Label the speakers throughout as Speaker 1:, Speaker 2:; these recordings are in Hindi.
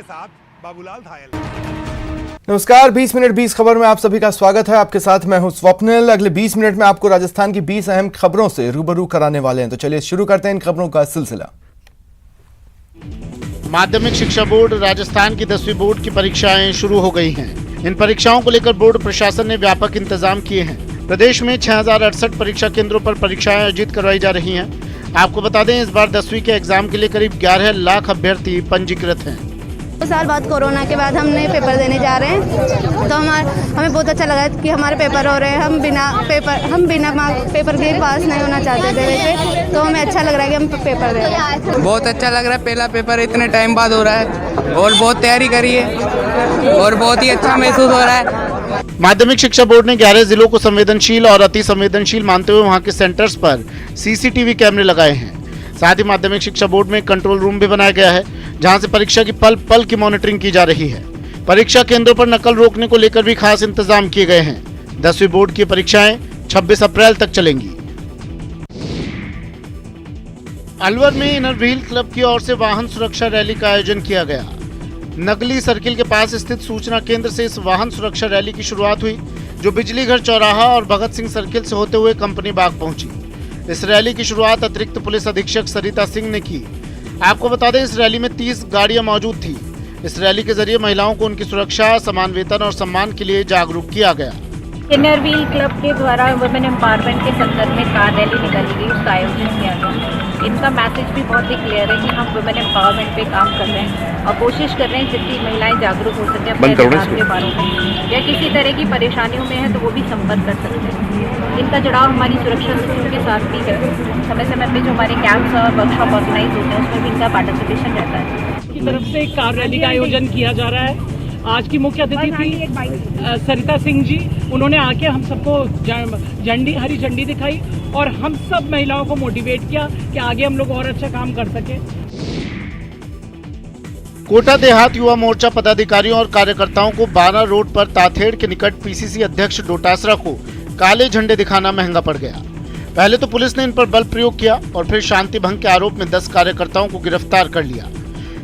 Speaker 1: के साथ बाबूलाल धायल।
Speaker 2: नमस्कार, 20 मिनट 20 खबर में आप सभी का स्वागत है। आपके साथ मैं हूं स्वप्निल। अगले 20 मिनट में आपको राजस्थान की 20 अहम खबरों से रूबरू कराने वाले हैं। तो चलिए शुरू करते हैं इन खबरों का सिलसिला।
Speaker 3: माध्यमिक शिक्षा बोर्ड राजस्थान की 10वीं बोर्ड की परीक्षाएं शुरू हो गई हैं। इन परीक्षाओं को लेकर बोर्ड प्रशासन ने व्यापक इंतजाम किए हैं। प्रदेश में 6068 परीक्षा केंद्रों पर परीक्षाएं आयोजित करवाई जा रही हैं। आपको बता दें, इस बार 10वीं के एग्जाम के लिए करीब 11 लाख अभ्यर्थी पंजीकृत हैं।
Speaker 4: 2 साल बाद कोरोना के बाद हमने पेपर देने जा रहे हैं, तो हमें बहुत अच्छा लगा कि हमारे पेपर हो रहे हैं। हम बिना पेपर के पास नहीं होना चाहते थे वैसे, तो हमें अच्छा लग रहा है कि हम पेपर दे रहे हैं।
Speaker 5: बहुत अच्छा लग रहा है, पहला पेपर इतने टाइम बाद हो रहा है और बहुत तैयारी करी है और बहुत ही अच्छा महसूस हो रहा है।
Speaker 3: माध्यमिक शिक्षा बोर्ड ने 11 जिलों को संवेदनशील और अति संवेदनशील मानते हुए वहां के सेंटर्स पर सीसीटीवी कैमरे लगाए हैं। साथ ही माध्यमिक शिक्षा बोर्ड में कंट्रोल रूम भी बनाया गया है, जहां से परीक्षा की पल पल की मॉनिटरिंग की जा रही है। परीक्षा केंद्रों पर नकल रोकने को लेकर भी खास इंतजाम किए गए हैं। 10वीं बोर्ड की परीक्षाएं 26 अप्रैल तक चलेंगी। अलवर में इनर व्हील क्लब की ओर से वाहन सुरक्षा रैली का आयोजन किया गया। नगली सर्किल के पास स्थित सूचना केंद्र से इस वाहन सुरक्षा रैली की शुरुआत हुई, जो बिजली घर चौराहा और भगत सिंह सर्किल से होते हुए कंपनी बाग पहुंची। इस रैली की शुरुआत अतिरिक्त पुलिस अधीक्षक सरिता सिंह ने की। आपको बता दें, इस रैली में 30 गाड़ियां मौजूद थी। इस रैली के जरिए महिलाओं को उनकी सुरक्षा, समान वेतन और सम्मान के लिए जागरूक किया गया।
Speaker 6: इनर व्हील क्लब के द्वारा वुमेन एम्पावरमेंट के संदर्भ में कार रैली निकाली गई, उसका आयोजन किया गया। इनका मैसेज भी बहुत ही क्लियर है कि हम वुमेन एम्पावरमेंट पे काम कर रहे हैं और कोशिश कर रहे हैं जितनी महिलाएं जागरूक हो सके अपने अधिकार के बारे में, या किसी तरह की परेशानियों में है तो वो भी संपर्क कर सकते हैं। इनका जुड़ाव हमारी सुरक्षा सूत्रों के साथ भी है। समय समय पे जो हमारे कैंप्स और वर्कशॉप ऑर्गेनाइज होते हैं उसमें भी इनका पार्टिसिपेशन रहता है।
Speaker 7: की तरफ से कार रैली का आयोजन किया जा रहा है। आज की मुख्य अतिथि थी सरिता सिंह जी। उन्होंने आके हम सबको हरी झंडी दिखाई और हम सब महिलाओं को मोटिवेट किया कि आगे हम लोग और अच्छा काम कर सके।
Speaker 3: कोटा देहात युवा मोर्चा पदाधिकारियों और कार्यकर्ताओं को 12 रोड पर ताथेड़ के निकट पीसीसी अध्यक्ष डोटासरा को काले झंडे दिखाना महंगा पड़ गया। पहले तो पुलिस ने इन पर बल प्रयोग किया और फिर शांति भंग के आरोप में 10 कार्यकर्ताओं को गिरफ्तार कर लिया।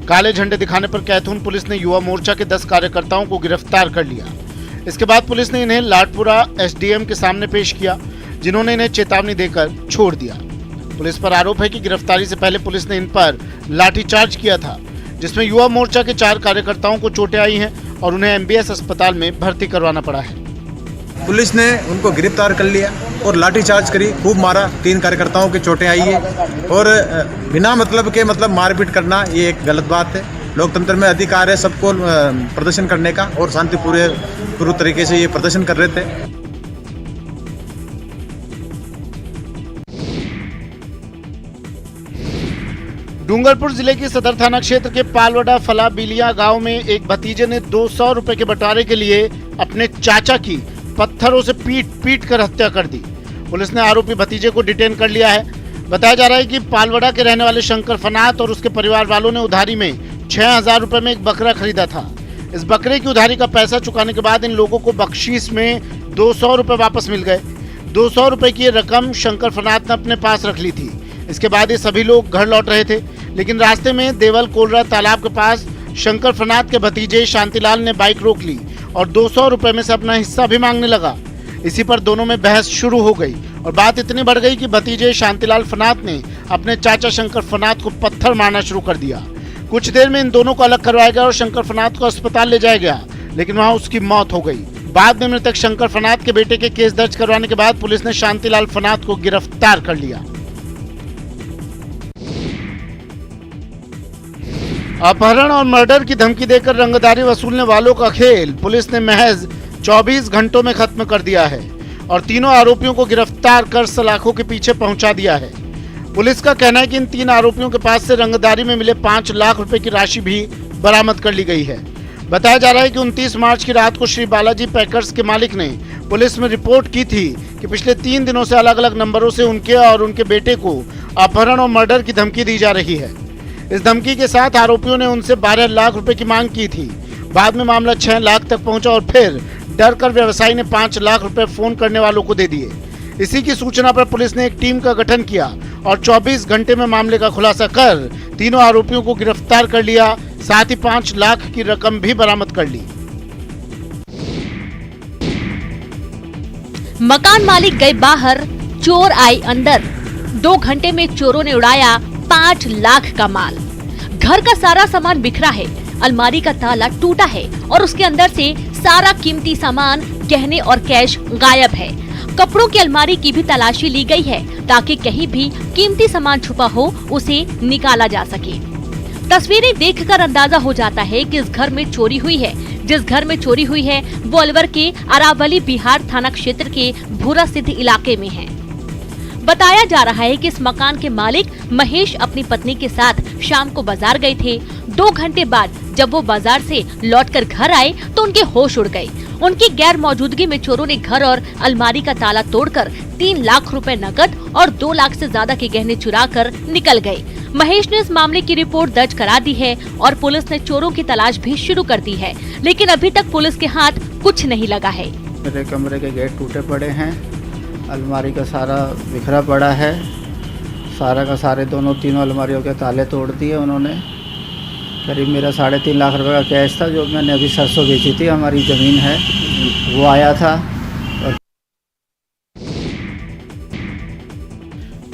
Speaker 3: काले झंडे दिखाने पर कैथून पुलिस ने युवा मोर्चा के 10 कार्यकर्ताओं को गिरफ्तार कर लिया। इसके बाद पुलिस ने इन्हें लाटपुरा एसडीएम के सामने पेश किया, जिन्होंने इन्हें चेतावनी देकर छोड़ दिया। पुलिस पर आरोप है कि गिरफ्तारी से पहले पुलिस ने इन पर लाठीचार्ज किया था, जिसमें युवा मोर्चा के 4 कार्यकर्ताओं को चोटें आई हैं और उन्हें एमबीएस अस्पताल में भर्ती करवाना पड़ा है।
Speaker 8: पुलिस ने उनको गिरफ्तार कर लिया और लाठीचार्ज करी, खूब मारा। 3 कार्यकर्ताओं की चोटें आई है और बिना मतलब के मारपीट करना ये एक गलत बात है। लोकतंत्र में अधिकार है सबको प्रदर्शन करने का और शांतिपूर्ण तरीके से ये प्रदर्शन कर रहे थे।
Speaker 3: डूंगरपुर जिले के सदर थाना क्षेत्र के पालवड़ा फला बिलिया गांव में एक भतीजे ने 200 रुपए के बंटवारे के लिए अपने चाचा की पत्थरों से पीट कर हत्या कर दी। पुलिस ने आरोपी भतीजे को डिटेन कर लिया है। बताया जा रहा है कि पालवड़ा के रहने वाले शंकर फनात और उसके परिवार वालों ने उधारी में 6000 रुपए में एक बकरा खरीदा था। इस बकरे की उधारी का पैसा चुकाने के बाद इन लोगों को बख्शीश में 200 रुपए वापस मिल गए। 200 रुपए की रकम शंकर फनात ने अपने पास रख ली थी। इसके बाद ये सभी लोग घर लौट रहे थे, लेकिन रास्ते में देवल कोलरा तालाब के पास शंकर फनात के भतीजे शांतिलाल ने बाइक रोक ली और 200 रुपए में से अपना हिस्सा भी मांगने लगा। इसी पर दोनों में बहस शुरू हो गई और बात इतनी बढ़ गई कि भतीजे शांतिलाल फनात ने अपने चाचा शंकर फनात को पत्थर मारना शुरू कर दिया। कुछ देर में इन दोनों को अलग करवाया गया और शंकर फनात को अस्पताल ले जाया गया, लेकिन वहां उसकी मौत हो गई। बाद में मृतक शंकर फनात के बेटे के केस दर्ज करवाने के बाद पुलिस ने शांतिलाल फनात को गिरफ्तार कर लिया। अपहरण और मर्डर की धमकी देकर रंगदारी वसूलने वालों का खेल पुलिस ने महज 24 घंटों में खत्म कर दिया है और तीनों आरोपियों को गिरफ्तार कर सलाखों के पीछे पहुंचा दिया है। पुलिस का कहना है कि इन 3 आरोपियों के पास से रंगदारी में मिले 5 लाख रुपए की राशि भी बरामद कर ली गई है। बताया जा रहा है कि 29 मार्च की रात को श्री बालाजी पैकर्स के मालिक ने पुलिस में रिपोर्ट की थी कि पिछले 3 दिनों से अलग अलग नंबरों से उनके और उनके बेटे को अपहरण और मर्डर की धमकी दी जा रही है। इस धमकी के साथ आरोपियों ने उनसे 12 लाख रुपए की मांग की थी। बाद में मामला 6 लाख तक पहुंचा और फिर डर कर व्यवसायी ने 5 लाख रुपए फोन करने वालों को दे दिए। इसी की सूचना पर पुलिस ने एक टीम का गठन किया और 24 घंटे में मामले का खुलासा कर तीनों आरोपियों को गिरफ्तार कर लिया। साथ ही 5 लाख की रकम भी बरामद कर ली।
Speaker 1: मकान मालिक गए बाहर, चोर आए अंदर। 2 घंटे में चोरों ने उड़ाया 5 लाख का माल। घर का सारा सामान बिखरा है, अलमारी का ताला टूटा है और उसके अंदर से सारा कीमती सामान, गहने और कैश गायब है। कपड़ों की अलमारी की भी तलाशी ली गई है ताकि कहीं भी कीमती सामान छुपा हो उसे निकाला जा सके। तस्वीरें देखकर अंदाजा हो जाता है कि इस घर में चोरी हुई है। जिस घर में चोरी हुई है वो अलवर के अरावली बिहार थाना क्षेत्र के भूरा सिद्ध इलाके में है। बताया जा रहा है कि इस मकान के मालिक महेश अपनी पत्नी के साथ शाम को बाजार गए थे। 2 घंटे बाद जब वो बाजार से लौटकर घर आए तो उनके होश उड़ गए। उनकी गैर मौजूदगी में चोरों ने घर और अलमारी का ताला तोड़कर 3 लाख रुपए नकद और 2 लाख से ज्यादा के गहने चुराकर निकल गए। महेश ने इस मामले की रिपोर्ट दर्ज करा दी है और पुलिस ने चोरों की तलाश भी शुरू कर दी है, लेकिन अभी तक पुलिस के हाथ कुछ नहीं लगा है।
Speaker 9: मेरे कमरे के गेट टूटे पड़े हैं, अलमारी का सारा बिखरा पड़ा है, सारा का सारे तीनों अलमारियों के ताले तोड़ दिए उन्होंने। करीब मेरा 3.5 लाख रुपए का कैश था जो मैंने अभी सरसों बेची थी, हमारी ज़मीन है, वो आया था।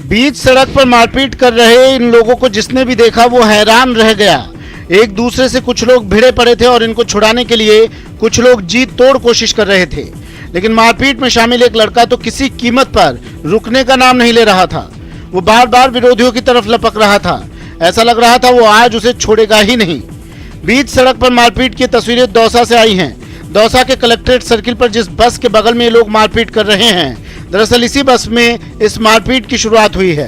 Speaker 3: बीच सड़क पर मारपीट कर रहे इन लोगों को जिसने भी देखा वो हैरान रह गया। एक दूसरे से कुछ लोग भिड़े पड़े थे और इनको छुड़ाने के लिए कुछ लोग जी तोड़ कोशिश कर रहे थे, लेकिन मारपीट में शामिल एक लड़का तो किसी कीमत पर रुकने का नाम नहीं ले रहा था। वो बार बार विरोधियों की तरफ लपक रहा था। ऐसा लग रहा था वो आज उसे छोड़ेगा ही नहीं। बीच सड़क पर मारपीट की तस्वीरें दौसा से आई हैं। दौसा के कलेक्ट्रेट सर्किल पर जिस बस के बगल में ये लोग मारपीट कर रहे हैं, दरअसल इसी बस में इस मारपीट की शुरुआत हुई है।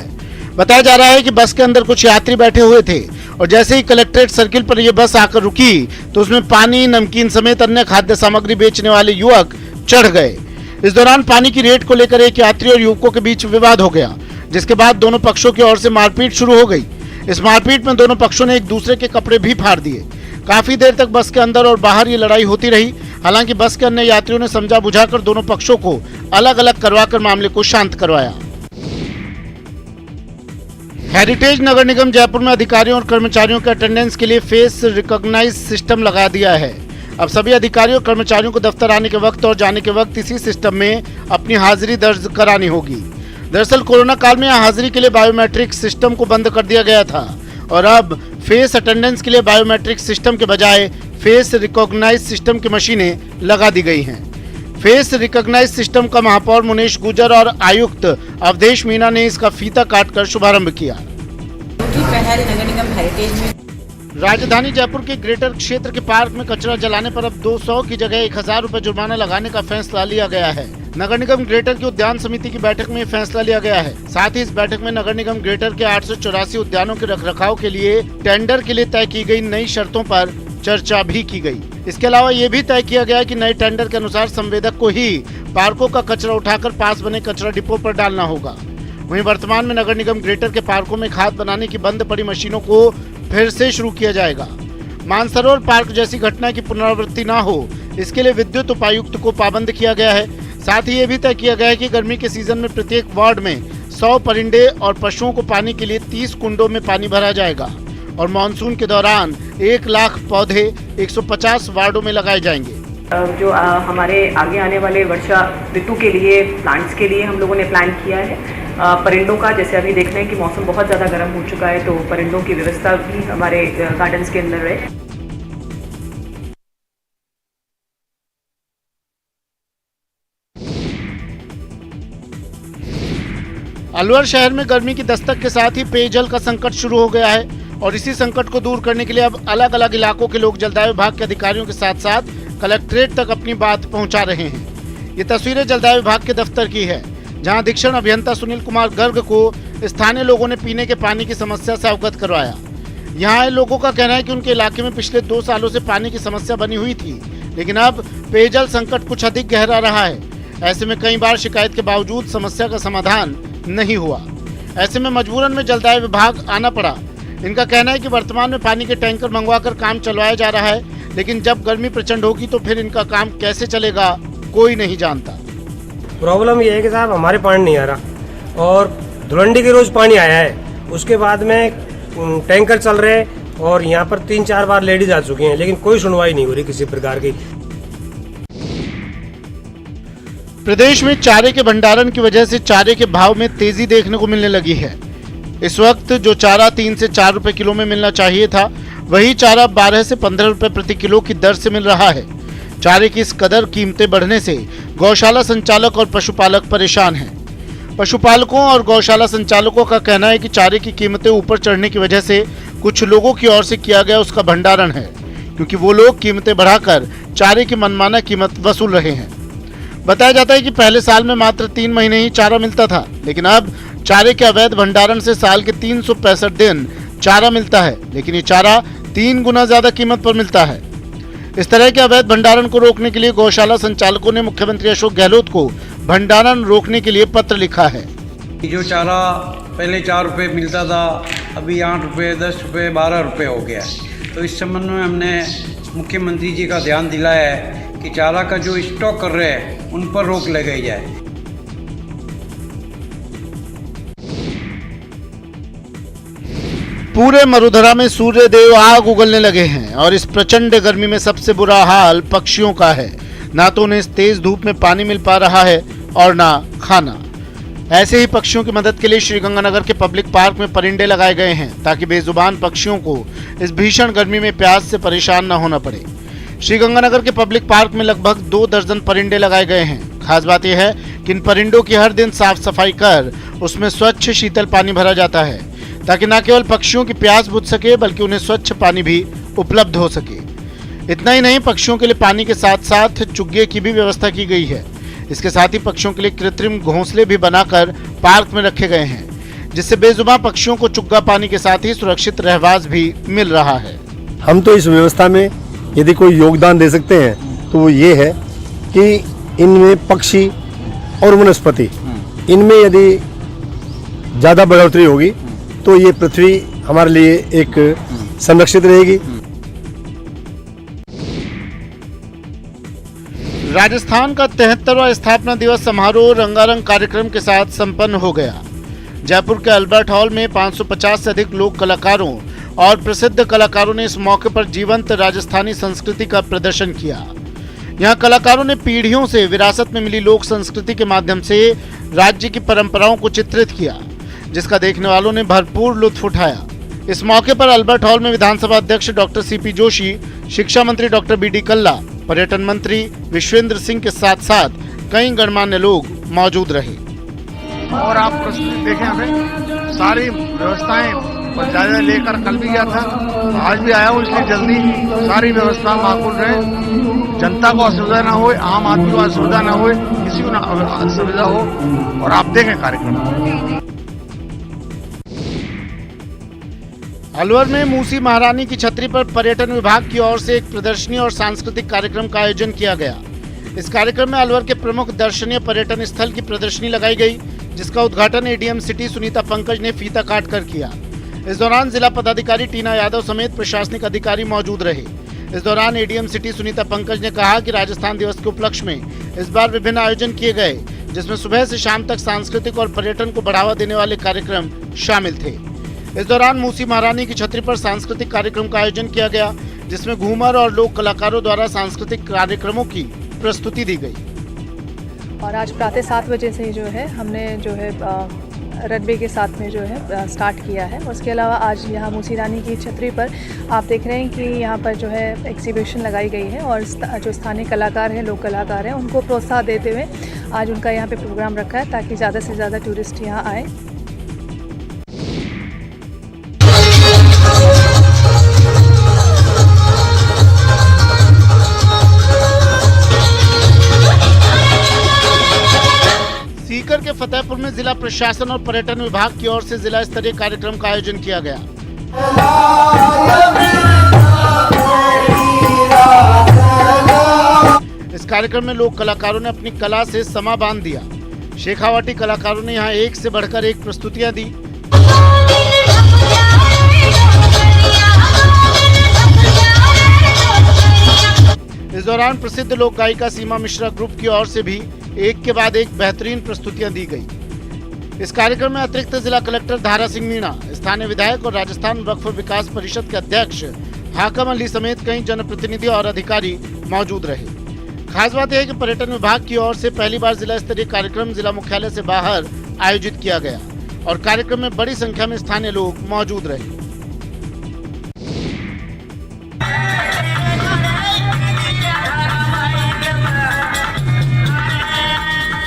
Speaker 3: बताया जा रहा है कि बस के अंदर कुछ यात्री बैठे हुए थे और जैसे ही कलेक्ट्रेट सर्किल पर यह बस आकर रुकी तो उसमें पानी, नमकीन समेत अन्य खाद्य सामग्री बेचने वाले युवक चढ़ गए। इस दौरान पानी की रेट को लेकर एक यात्री और युवकों के बीच विवाद हो गया, जिसके बाद दोनों पक्षों की ओर से मारपीट शुरू हो गई। इस मारपीट में दोनों पक्षों ने एक दूसरे के कपड़े भी फाड़ दिए। काफी देर तक बस के अंदर और बाहर ये लड़ाई होती रही। हालांकि बस के अन्य यात्रियों ने समझा बुझाकर दोनों पक्षों को अलग अलग करवाकर मामले को शांत करवाया। हेरिटेज नगर निगम जयपुर में अधिकारियों और कर्मचारियों के अटेंडेंस के लिए फेस रिकॉग्नाइज सिस्टम लगा दिया है। अब सभी अधिकारियों और कर्मचारियों को दफ्तर आने के वक्त और जाने के वक्त इसी सिस्टम में अपनी हाजिरी दर्ज करानी होगी। दरअसल कोरोना काल में हाजिरी के लिए बायोमेट्रिक सिस्टम को बंद कर दिया गया था और अब फेस अटेंडेंस के लिए बायोमेट्रिक सिस्टम के बजाय फेस रिकॉग्नाइज सिस्टम की मशीनें लगा दी गई हैं। फेस रिकॉग्नाइज सिस्टम का महापौर मुनेश गुजर और आयुक्त अवधेश मीना ने इसका फीता काटकर शुभारंभ किया।
Speaker 10: पहल नगर निगम हेरिटेज में
Speaker 3: राजधानी जयपुर के ग्रेटर क्षेत्र के पार्क में कचरा जलाने पर अब 200 की जगह 1000 रुपए जुर्माना लगाने का फैसला लिया गया है। नगर निगम ग्रेटर की उद्यान समिति की बैठक में फैसला लिया गया है। साथ ही इस बैठक में नगर निगम ग्रेटर के 884 उद्यानों के रखरखाव के लिए टेंडर के लिए तय की गई नई शर्तों पर चर्चा भी की गई। इसके अलावा ये भी तय किया गया कि नए टेंडर के अनुसार संवेदक को ही पार्कों का कचरा उठाकर पास बने कचरा डिपो पर डालना होगा। वहीं वर्तमान में नगर निगम ग्रेटर के पार्कों में खाद बनाने की बंद पड़ी मशीनों को फिर से शुरू किया जाएगा। मानसरोवर पार्क जैसी घटना की पुनरावृत्ति न हो, इसके लिए विद्युत उपायुक्त को पाबंद किया गया है। साथ ही ये भी तय किया गया है कि गर्मी के सीजन में प्रत्येक वार्ड में 100 परिंदे और पशुओं को पानी के लिए 30 कुंडों में पानी भरा जाएगा और मानसून के दौरान 1 लाख पौधे 150 वार्डों में लगाए जाएंगे।
Speaker 10: जो हमारे आगे आने वाले वर्षा ऋतु के लिए प्लांट्स के लिए हम लोगों ने प्लान किया है। परिंदों का, जैसे अभी देख रहे हैं कि मौसम बहुत ज़्यादा गर्म हो चुका है, तो परिंदों की व्यवस्था भी हमारे गार्डन्स के अंदर है।
Speaker 3: अलवर शहर में गर्मी की दस्तक के साथ ही पेयजल का संकट शुरू हो गया है और इसी संकट को दूर करने के लिए अब अलग अलग इलाकों के लोग जलदाय विभाग के अधिकारियों के साथ साथ कलेक्ट्रेट तक अपनी बात पहुंचा रहे हैं। ये तस्वीरें जलदाय विभाग के दफ्तर की है, जहां अधीक्षण अभियंता सुनील कुमार गर्ग को स्थानीय लोगों ने पीने के पानी की समस्या से अवगत करवाया। यहाँ आए लोगों का कहना है कि उनके इलाके में पिछले 2 सालों से पानी की समस्या बनी हुई थी, लेकिन अब पेयजल संकट कुछ अधिक गहरा रहा है। ऐसे में कई बार शिकायत के बावजूद समस्या का समाधान नहीं हुआ। ऐसे में मजबूरन में जलदाय विभाग आना पड़ा। इनका कहना है कि वर्तमान में पानी के टैंकर मंगवाकर काम चलवाया जा रहा है, लेकिन जब गर्मी प्रचंड होगी तो फिर इनका काम कैसे चलेगा कोई नहीं जानता।
Speaker 11: प्रॉब्लम ये है कि साहब हमारे पानी नहीं आ रहा और धुलंडी के रोज पानी आया है, उसके बाद में टैंकर चल रहे हैं और यहाँ पर 3-4 बार लेडीज आ चुकी हैं, लेकिन कोई सुनवाई नहीं हो रही किसी प्रकार की।
Speaker 3: प्रदेश में चारे के भंडारण की वजह से चारे के भाव में तेजी देखने को मिलने लगी है। इस वक्त जो चारा 3 से 4 रुपए किलो में मिलना चाहिए था, वही चारा 12 से 15 रुपए प्रति किलो की दर से मिल रहा है। चारे की इस कदर कीमतें बढ़ने से गौशाला संचालक और पशुपालक परेशान हैं। पशुपालकों और गौशाला संचालकों का कहना है कि चारे की कीमतें ऊपर चढ़ने की वजह से कुछ लोगों की ओर से किया गया उसका भंडारण है, क्योंकि वो लोग कीमतें बढ़ाकर चारे की मनमाना कीमत वसूल रहे हैं। बताया जाता है कि पहले साल में मात्र 3 महीने ही चारा मिलता था, लेकिन अब चारे के अवैध भंडारण से साल के 365 दिन चारा मिलता है, लेकिन ये चारा 3 गुना ज्यादा कीमत पर मिलता है। इस तरह के अवैध भंडारण को रोकने के लिए गौशाला संचालकों ने मुख्यमंत्री अशोक गहलोत को भंडारण रोकने के लिए पत्र लिखा है।
Speaker 12: जो चारा पहले 4 रुपये मिलता था, अभी 8 रुपये, 10 रुपये, 12 रुपये हो गया है। तो इस संबंध में हमने मुख्यमंत्री जी का ध्यान दिलाया है कि चारा का जो स्टॉक कर रहे हैं उन पर रोक लगाई जाए।
Speaker 3: पूरे मरुधरा में सूर्य देव आग उगलने लगे हैं और इस प्रचंड गर्मी में सबसे बुरा हाल पक्षियों का है। ना तो उन्हें इस तेज धूप में पानी मिल पा रहा है और ना खाना। ऐसे ही पक्षियों की मदद के लिए श्रीगंगानगर के पब्लिक पार्क में परिंदे लगाए गए हैं, ताकि बेजुबान पक्षियों को इस भीषण गर्मी में प्यास से परेशान न होना पड़े। श्रीगंगानगर के पब्लिक पार्क में लगभग 2 दर्जन परिंदे लगाए गए हैं। खास बात यह है कि इन परिंदों की हर दिन साफ सफाई कर उसमें स्वच्छ शीतल पानी भरा जाता है, ताकि न केवल पक्षियों की प्यास बुझ सके बल्कि उन्हें स्वच्छ पानी भी उपलब्ध हो सके। इतना ही नहीं, पक्षियों के लिए पानी के साथ साथ चुग्गे की भी व्यवस्था की गई है। इसके साथ ही पक्षियों के लिए कृत्रिम घोंसले भी बनाकर पार्क में रखे गए हैं, जिससे बेजुबान पक्षियों को चुग्गा पानी के साथ ही सुरक्षित रहवास भी मिल रहा है।
Speaker 13: हम तो इस व्यवस्था में यदि कोई योगदान दे सकते हैं तो वो ये है कि इनमें पक्षी और वनस्पति, इनमें यदि ज़्यादा बढ़ोतरी होगी तो ये पृथ्वी हमारे लिए एक संरक्षित रहेगी।
Speaker 3: राजस्थान का 73वां स्थापना दिवस समारोह रंगारंग कार्यक्रम के साथ संपन्न हो गया। जयपुर के अल्बर्ट हॉल में 550 से अधिक लोक कलाकारों और प्रसिद्ध कलाकारों ने इस मौके पर जीवंत राजस्थानी संस्कृति का प्रदर्शन किया। यहाँ कलाकारों ने पीढ़ियों से विरासत में मिली लोक संस्कृति के माध्यम से राज्य की परंपराओं को चित्रित किया, जिसका देखने वालों ने भरपूर लुत्फ उठाया। इस मौके पर अल्बर्ट हॉल में विधानसभा अध्यक्ष डॉक्टर सीपी जोशी, शिक्षा मंत्री डॉक्टर बीडी कल्ला, पर्यटन मंत्री विश्वेंद्र सिंह के साथ साथ कई गणमान्य लोग मौजूद रहे।
Speaker 14: और आप प्रस्तुति देखें, हमें सारी व्यवस्थाएं पंचायत लेकर कल भी गया था, आज भी आया हूँ, इसलिए जल्दी सारी व्यवस्था माकूल रहे, जनता को असुविधा ना हो, आम आदमी को असुविधा ना हो, किसी को असुविधा हो। और आप देखें कार्यक्रम।
Speaker 3: अलवर में मूसी महारानी की छतरी पर पर्यटन विभाग की ओर से एक प्रदर्शनी और सांस्कृतिक कार्यक्रम का आयोजन किया गया। इस कार्यक्रम में अलवर के प्रमुख दर्शनीय पर्यटन स्थल की प्रदर्शनी लगाई गई, जिसका उद्घाटन एडीएम सिटी सुनीता पंकज ने फीता काट कर किया। इस दौरान जिला पदाधिकारी टीना यादव समेत प्रशासनिक अधिकारी मौजूद रहे। इस दौरान एडीएम सिटी सुनीता पंकज ने कहा कि राजस्थान दिवस के उपलक्ष्य में इस बार विभिन्न आयोजन किए गए, जिसमें सुबह से शाम तक सांस्कृतिक और पर्यटन को बढ़ावा देने वाले कार्यक्रम शामिल थे। इस दौरान मूसी महारानी की छतरी पर सांस्कृतिक कार्यक्रम का आयोजन किया गया, जिसमें घूमर और लोक कलाकारों द्वारा सांस्कृतिक कार्यक्रमों की प्रस्तुति दी गई।
Speaker 15: और आज प्रातः 7 बजे से जो है हमने जो है रनवे के साथ में जो है स्टार्ट किया है। उसके अलावा आज यहाँ मूसी रानी की छतरी पर आप देख रहे हैं कि यहाँ पर जो है एग्जीबिशन लगाई गई है और जो स्थानीय कलाकार हैं, लोक कलाकार हैं, उनको प्रोत्साहन देते हुए आज उनका यहाँ पे प्रोग्राम रखा है, ताकि ज़्यादा से ज़्यादा टूरिस्ट यहाँ आए।
Speaker 3: सीकर के फतेहपुर में जिला प्रशासन और पर्यटन विभाग की ओर से जिला स्तरीय कार्यक्रम का आयोजन किया गया। इस कार्यक्रम में लोक कलाकारों ने अपनी कला से समा बांध दिया। शेखावाटी कलाकारों ने यहाँ एक से बढ़कर एक प्रस्तुतियां दी। इस दौरान प्रसिद्ध लोक गायिका सीमा मिश्रा ग्रुप की ओर से भी एक के बाद एक बेहतरीन प्रस्तुतियां दी गई। इस कार्यक्रम में अतिरिक्त जिला कलेक्टर धारा सिंह मीणा, स्थानीय विधायक और राजस्थान वक्फ विकास परिषद के अध्यक्ष हाकम अली समेत कई जनप्रतिनिधि और अधिकारी मौजूद रहे। खास बात यह है कि पर्यटन विभाग की ओर से पहली बार जिला स्तरीय कार्यक्रम जिला मुख्यालय से बाहर आयोजित किया गया और कार्यक्रम में बड़ी संख्या में स्थानीय लोग मौजूद रहे।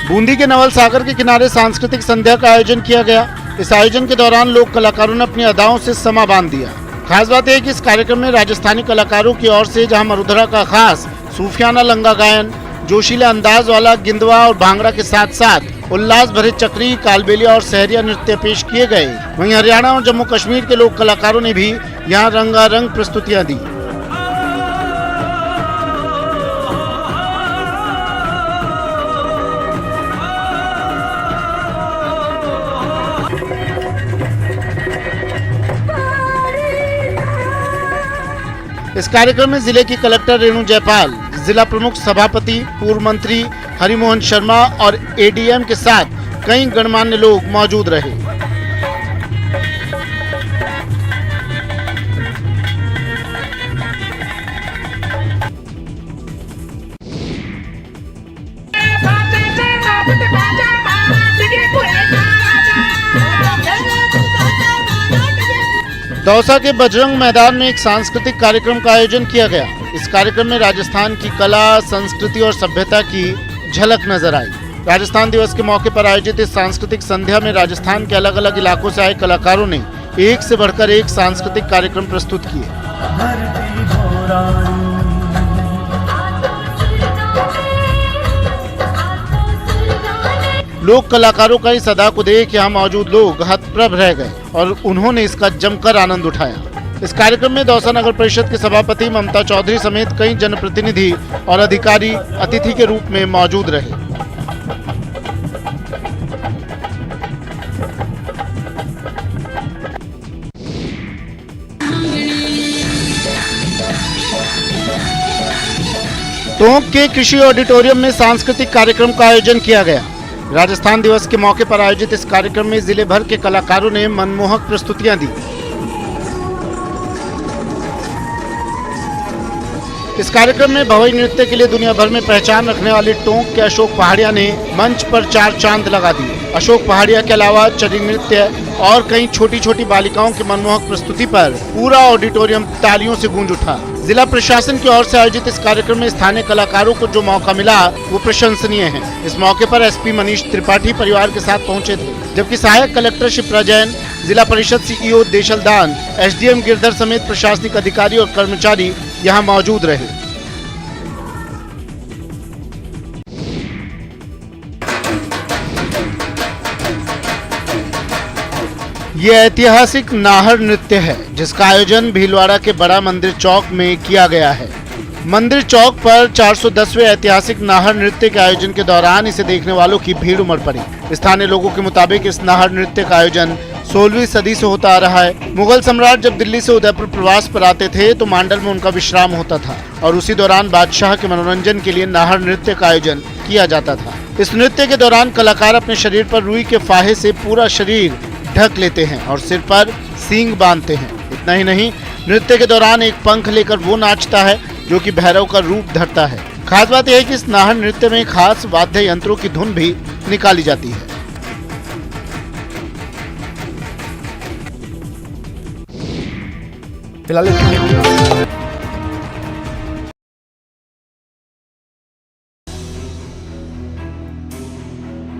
Speaker 3: बूंदी के नवल सागर के किनारे सांस्कृतिक संध्या का आयोजन किया गया। इस आयोजन के दौरान लोक कलाकारों ने अपनी अदाओं से समा बांध दिया। खास बात यह है कि इस कार्यक्रम में राजस्थानी कलाकारों की ओर से जहां मरुधरा का खास सूफियाना लंगा गायन, जोशीला अंदाज वाला गिंदवा और भांगड़ा के साथ साथ उल्लास भरे चक्री, कालबेलिया और सहरिया नृत्य पेश किए गए। वहीं हरियाणा और जम्मू कश्मीर के लोक कलाकारों ने भी यहाँ रंगारंग प्रस्तुतियां दी। इस कार्यक्रम में जिले की कलेक्टर रेणु जयपाल, जिला प्रमुख सभापति, पूर्व मंत्री हरिमोहन शर्मा और एडीएम के साथ कई गणमान्य लोग मौजूद रहे। दौसा के बजरंग मैदान में एक सांस्कृतिक कार्यक्रम का आयोजन किया गया। इस कार्यक्रम में राजस्थान की कला, संस्कृति और सभ्यता की झलक नजर आई। राजस्थान दिवस के मौके पर आयोजित इस सांस्कृतिक संध्या में राजस्थान के अलग अलग इलाकों से आए कलाकारों ने एक से बढ़कर एक सांस्कृतिक कार्यक्रम प्रस्तुत किए। लोक कलाकारों का इस अदा को देख यहाँ मौजूद लोग हतप्रभ रह गए और उन्होंने इसका जमकर आनंद उठाया। इस कार्यक्रम में दौसा नगर परिषद के सभापति ममता चौधरी समेत कई जनप्रतिनिधि और अधिकारी अतिथि के रूप में मौजूद रहे। टोंक के कृषि ऑडिटोरियम में सांस्कृतिक कार्यक्रम का आयोजन किया गया। राजस्थान दिवस के मौके पर आयोजित इस कार्यक्रम में जिले भर के कलाकारों ने मनमोहक प्रस्तुतियां दी। इस कार्यक्रम में भवई नृत्य के लिए दुनिया भर में पहचान रखने वाले टोंक के अशोक पहाड़िया ने मंच पर 4 चांद लगा दिए। अशोक पहाड़िया के अलावा चरी नृत्य और कई छोटी छोटी बालिकाओं की मनमोहक प्रस्तुति पर पूरा ऑडिटोरियम तालियों से गूंज उठा। जिला प्रशासन की ओर से आयोजित इस कार्यक्रम में स्थानीय कलाकारों को जो मौका मिला वो प्रशंसनीय है। इस मौके पर एसपी मनीष त्रिपाठी परिवार के साथ पहुंचे थे, जबकि सहायक कलेक्टर शिप्रा जैन, जिला परिषद सीईओ देशल दान, एसडीएम गिरधर समेत प्रशासनिक अधिकारी और कर्मचारी यहाँ मौजूद रहे। ये ऐतिहासिक नाहर नृत्य है जिसका आयोजन भीलवाड़ा के बड़ा मंदिर चौक में किया गया है। मंदिर चौक पर 410वें ऐतिहासिक नाहर नृत्य के आयोजन के दौरान इसे देखने वालों की भीड़ उमड़ पड़ी। स्थानीय लोगों के मुताबिक इस नाहर नृत्य का आयोजन 16वीं सदी से होता आ रहा है। मुगल सम्राट जब दिल्ली से उदयपुर प्रवास पर आते थे तो मांडल में उनका विश्राम होता था और उसी दौरान बादशाह के मनोरंजन के लिए नाहर नृत्य का आयोजन किया जाता था। इस नृत्य के दौरान कलाकार अपने शरीर पर रुई के फाहे से पूरा शरीर ढक लेते हैं और सिर पर सींग बांधते हैं। इतना ही नहीं, नृत्य के दौरान एक पंख लेकर वो नाचता है जो कि भैरव का रूप धरता है। खास बात यह है कि इस नाहर नृत्य में खास वाद्य यंत्रों की धुन भी निकाली जाती है।
Speaker 2: फिलहाल